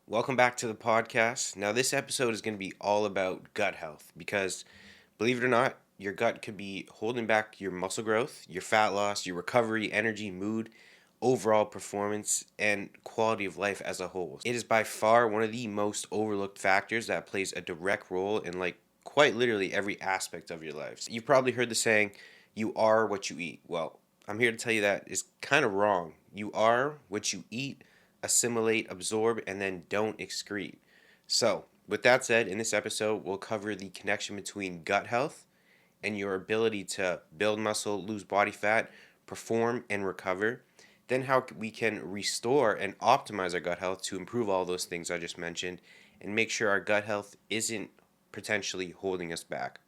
Welcome back to the podcast. Now, this episode is going to be all about gut health because, believe it or not, your gut could be holding back your muscle growth, your fat loss, your recovery, energy, mood, overall performance, and quality of life as a whole. It is by far one of the most overlooked factors that plays a direct role in, quite literally every aspect of your life. You've probably heard the saying, you are what you eat. Well, I'm here to tell you that is kind of wrong. You are what you eat, assimilate, absorb, and then don't excrete. So, with that said, in this episode, we'll cover the connection between gut health and your ability to build muscle, lose body fat, perform, and recover. Then, how we can restore and optimize our gut health to improve all those things I just mentioned and make sure our gut health isn't potentially holding us back.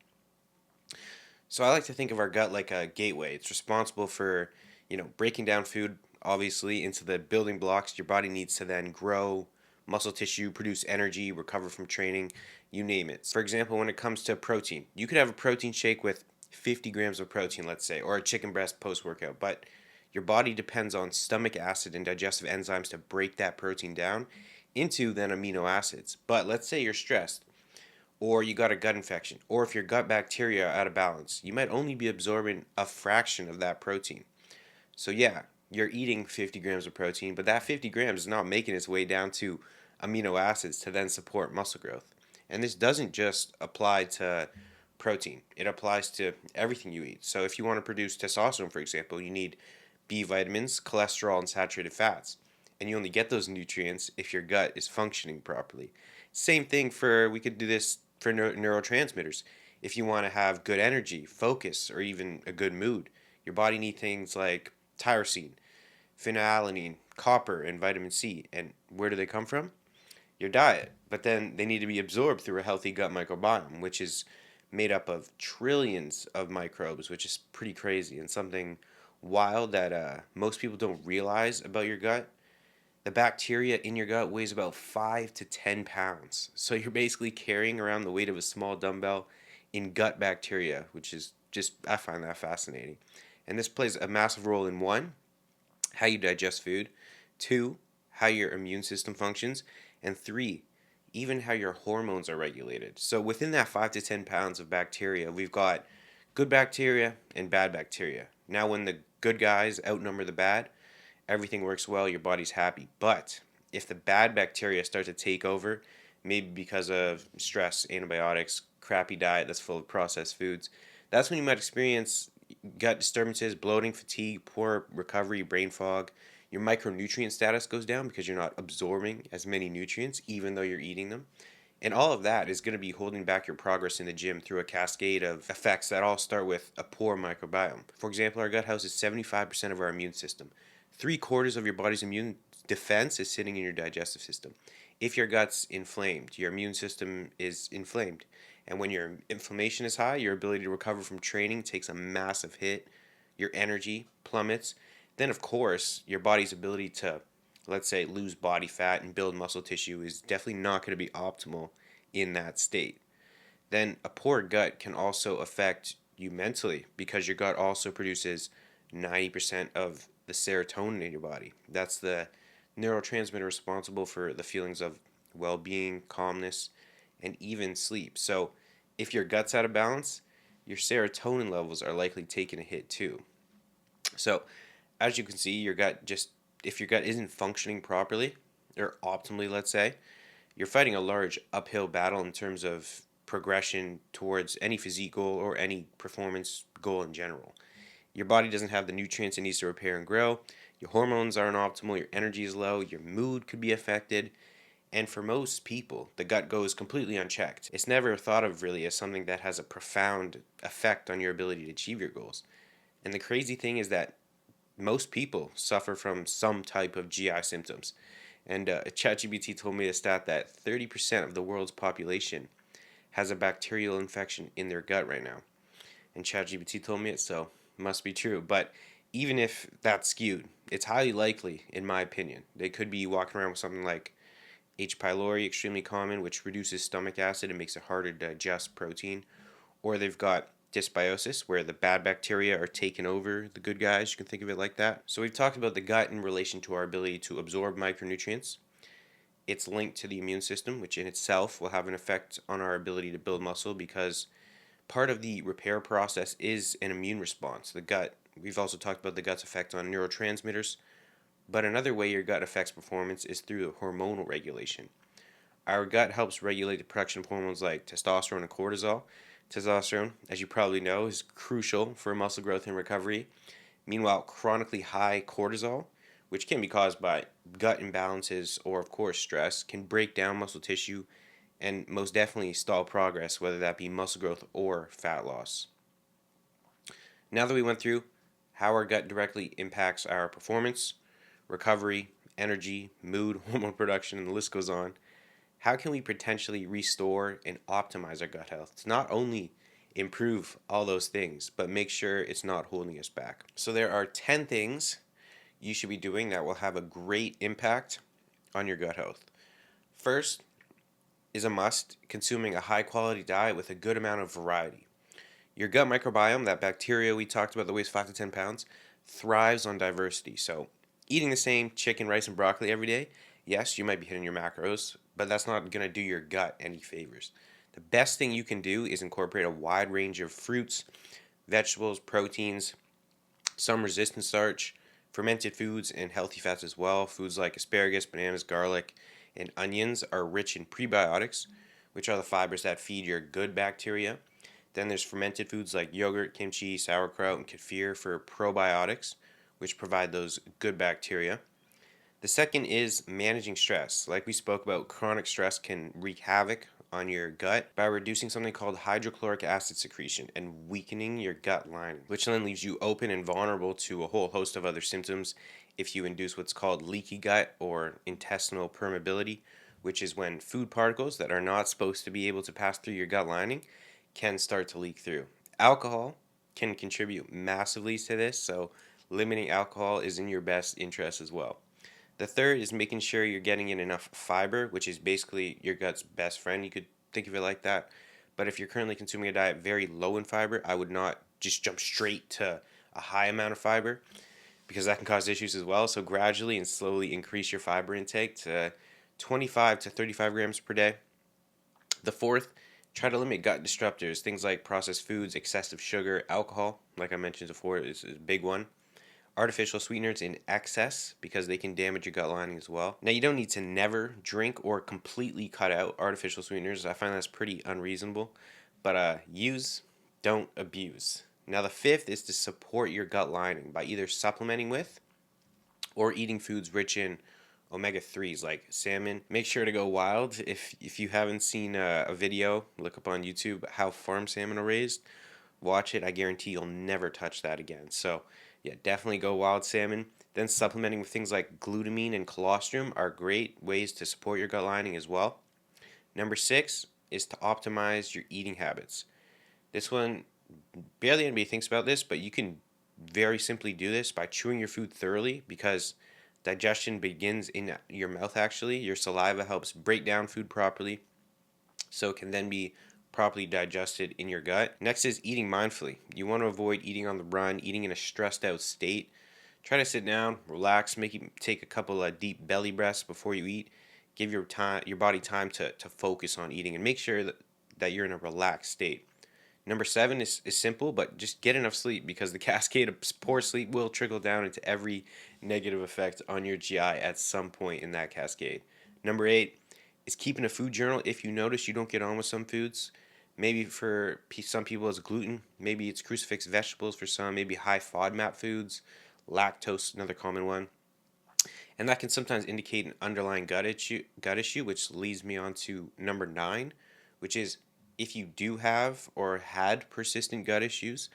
So I like to think of our gut like a gateway. It's responsible for, breaking down food obviously into the building blocks your body needs to then grow muscle tissue, produce energy, recover from training, you name it. For example, when it comes to protein, you could have a protein shake with 50 grams of protein, let's say, or a chicken breast post workout, but your body depends on stomach acid and digestive enzymes to break that protein down into then amino acids. But let's say you're stressed or you got a gut infection, or if your gut bacteria are out of balance, you might only be absorbing a fraction of that protein. So, yeah, you're eating 50 grams of protein, but that 50 grams is not making its way down to amino acids to then support muscle growth. And this doesn't just apply to protein, it applies to everything you eat. So, if you want to produce testosterone, for example, you need B vitamins, cholesterol, and saturated fats. And you only get those nutrients if your gut is functioning properly. Same thing for, we could do this for neurotransmitters. If you want to have good energy, focus, or even a good mood, your body needs things like tyrosine, phenylalanine, copper, and vitamin C. And where do they come from? Your diet. But then they need to be absorbed through a healthy gut microbiome, which is made up of trillions of microbes, which is pretty crazy and something wild that most people don't realize about your gut. The bacteria in your gut weighs about 5 to 10 pounds. So you're basically carrying around the weight of a small dumbbell in gut bacteria, which is just, I find that fascinating. And this plays a massive role in one, how you digest food, two, how your immune system functions, and three, even how your hormones are regulated. So within that 5 to 10 pounds of bacteria, we've got good bacteria and bad bacteria. Now, when the good guys outnumber the bad, everything works well, your body's happy. But if the bad bacteria start to take over, maybe because of stress, antibiotics, crappy diet that's full of processed foods, that's when you might experience gut disturbances, bloating, fatigue, poor recovery, brain fog. Your micronutrient status goes down because you're not absorbing as many nutrients, even though you're eating them. And all of that is going to be holding back your progress in the gym through a cascade of effects that all start with a poor microbiome. For example, our gut houses 75% of our immune system. 3/4 of your body's immune defense is sitting in your digestive system. If your gut's inflamed, your immune system is inflamed. And when your inflammation is high, your ability to recover from training takes a massive hit. Your energy plummets. Then, of course, your body's ability to, let's say, lose body fat and build muscle tissue is definitely not going to be optimal in that state. Then, a poor gut can also affect you mentally because your gut also produces 90% of the serotonin in your body. That's the neurotransmitter responsible for the feelings of well being, calmness, and even sleep. So, if your gut's out of balance, your serotonin levels are likely taking a hit too. So, as you can see, if your gut isn't functioning properly or optimally, let's say, you're fighting a large uphill battle in terms of progression towards any physique goal or any performance goal in general. Your body doesn't have the nutrients it needs to repair and grow. Your hormones aren't optimal. Your energy is low. Your mood could be affected. And for most people, the gut goes completely unchecked. It's never thought of really as something that has a profound effect on your ability to achieve your goals. And the crazy thing is that most people suffer from some type of GI symptoms. And ChatGPT told me a stat that 30% of the world's population has a bacterial infection in their gut right now. And ChatGPT told me it, so it must be true. But even if that's skewed, it's highly likely, in my opinion. They could be walking around with something like H. pylori, extremely common, which reduces stomach acid and makes it harder to digest protein. Or they've got dysbiosis, where the bad bacteria are taking over the good guys. You can think of it like that. So we've talked about the gut in relation to our ability to absorb micronutrients. it's linked to the immune system, which in itself will have an effect on our ability to build muscle because part of the repair process is an immune response. The gut, we've also talked about the gut's effect on neurotransmitters, but another way your gut affects performance is through hormonal regulation. Our gut helps regulate the production of hormones like testosterone and cortisol. Testosterone, as you probably know, is crucial for muscle growth and recovery. Meanwhile, chronically high cortisol, which can be caused by gut imbalances or, of course, stress, can break down muscle tissue and most definitely stall progress, whether that be muscle growth or fat loss. Now that we went through how our gut directly impacts our performance, recovery, energy, mood, hormone production, and the list goes on, how can we potentially restore and optimize our gut health to not only improve all those things, but make sure it's not holding us back? So there are 10 things you should be doing that will have a great impact on your gut health. First is a must, consuming a high quality diet with a good amount of variety. Your gut microbiome, that bacteria we talked about that weighs 5 to 10 pounds, thrives on diversity. So eating the same chicken, rice, and broccoli every day, yes, you might be hitting your macros, but that's not going to do your gut any favors. The best thing you can do is incorporate a wide range of fruits, vegetables, proteins, some resistant starch, fermented foods, and healthy fats as well. Foods like asparagus, bananas, garlic, and onions are rich in prebiotics, which are the fibers that feed your good bacteria. Then there's fermented foods like yogurt, kimchi, sauerkraut, and kefir for probiotics, which provide those good bacteria. The second is managing stress. Like we spoke about, chronic stress can wreak havoc on your gut by reducing something called hydrochloric acid secretion and weakening your gut lining, which then leaves you open and vulnerable to a whole host of other symptoms if you induce what's called leaky gut or intestinal permeability, which is when food particles that are not supposed to be able to pass through your gut lining can start to leak through. Alcohol can contribute massively to this, so limiting alcohol is in your best interest as well. The third is making sure you're getting in enough fiber, which is basically your gut's best friend. You could think of it like that. But if you're currently consuming a diet very low in fiber, I would not just jump straight to a high amount of fiber because that can cause issues as well. So gradually and slowly increase your fiber intake to 25 to 35 grams per day. The fourth, try to limit gut disruptors, things like processed foods, excessive sugar, alcohol, like I mentioned before, is a big one. Artificial sweeteners in excess because they can damage your gut lining as well. Now, you don't need to never drink or completely cut out artificial sweeteners. I find that's pretty unreasonable. But use, don't abuse. Now, the fifth is to support your gut lining by either supplementing with or eating foods rich in omega-3s like salmon. Make sure to go wild. If you haven't seen a video, look up on YouTube how farm salmon are raised. Watch it. I guarantee you'll never touch that again. So yeah, definitely go wild salmon. Then supplementing with things like glutamine and colostrum are great ways to support your gut lining as well. Number 6 is to optimize your eating habits. This one, barely anybody thinks about this, but you can very simply do this by chewing your food thoroughly because digestion begins in your mouth actually. Your saliva helps break down food properly, so it can then be properly digested in your gut. Next is eating mindfully. You want to avoid eating on the run, eating in a stressed out state. Try to sit down, relax, take a couple of deep belly breaths before you eat. Give your body time to focus on eating and make sure that you're in a relaxed state. Number 7 is simple, but just get enough sleep because the cascade of poor sleep will trickle down into every negative effect on your GI at some point in that cascade. Number 8 is keeping a food journal if you notice you don't get on with some foods. Maybe for some people it's gluten, maybe it's crucifix vegetables for some, maybe high FODMAP foods, lactose, another common one. And that can sometimes indicate an underlying gut issue, which leads me on to number 9, which is if you do have or had persistent gut issues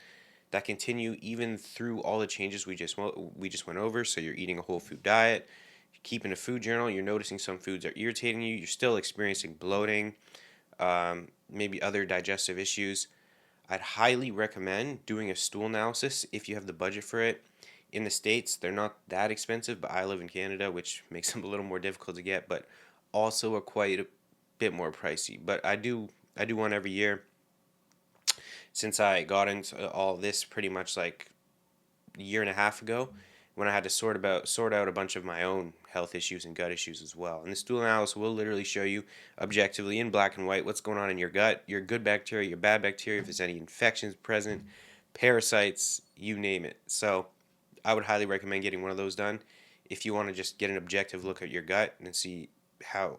that continue even through all the changes we just went over. So you're eating a whole food diet, you're keeping a food journal, you're noticing some foods are irritating you, you're still experiencing bloating, maybe other digestive issues. I'd highly recommend doing a stool analysis if you have the budget for it. In the States, they're not that expensive, but I live in Canada, which makes them a little more difficult to get, but also are quite a bit more pricey. But I do one every year since I got into all this pretty much like a year and a half ago when I had to sort out a bunch of my own health issues and gut issues as well. And this stool analysis will literally show you objectively in black and white what's going on in your gut, your good bacteria, your bad bacteria, if there's any infections present, parasites, you name it. So I would highly recommend getting one of those done if you want to just get an objective look at your gut and see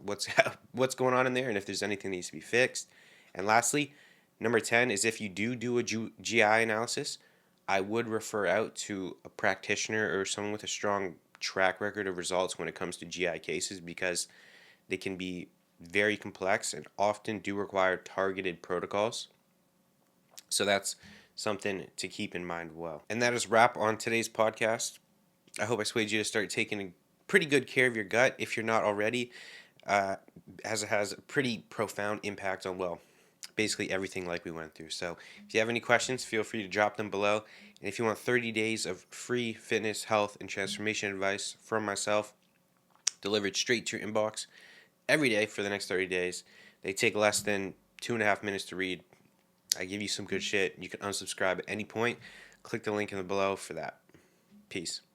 what's going on in there and if there's anything that needs to be fixed. And lastly, number 10 is if you do a GI analysis, I would refer out to a practitioner or someone with a strong track record of results when it comes to GI cases, because they can be very complex and often do require targeted protocols. So that's something to keep in mind well. And that is wrap on today's podcast. I hope I swayed you to start taking pretty good care of your gut if you're not already, as it has a pretty profound impact on, well, basically everything like we went through. So if you have any questions, feel free to drop them below. And if you want 30 days of free fitness, health, and transformation advice from myself delivered straight to your inbox every day for the next 30 days, they take less than 2.5 minutes to read. I give you some good shit. You can unsubscribe at any point. Click the link in the below for that. Peace.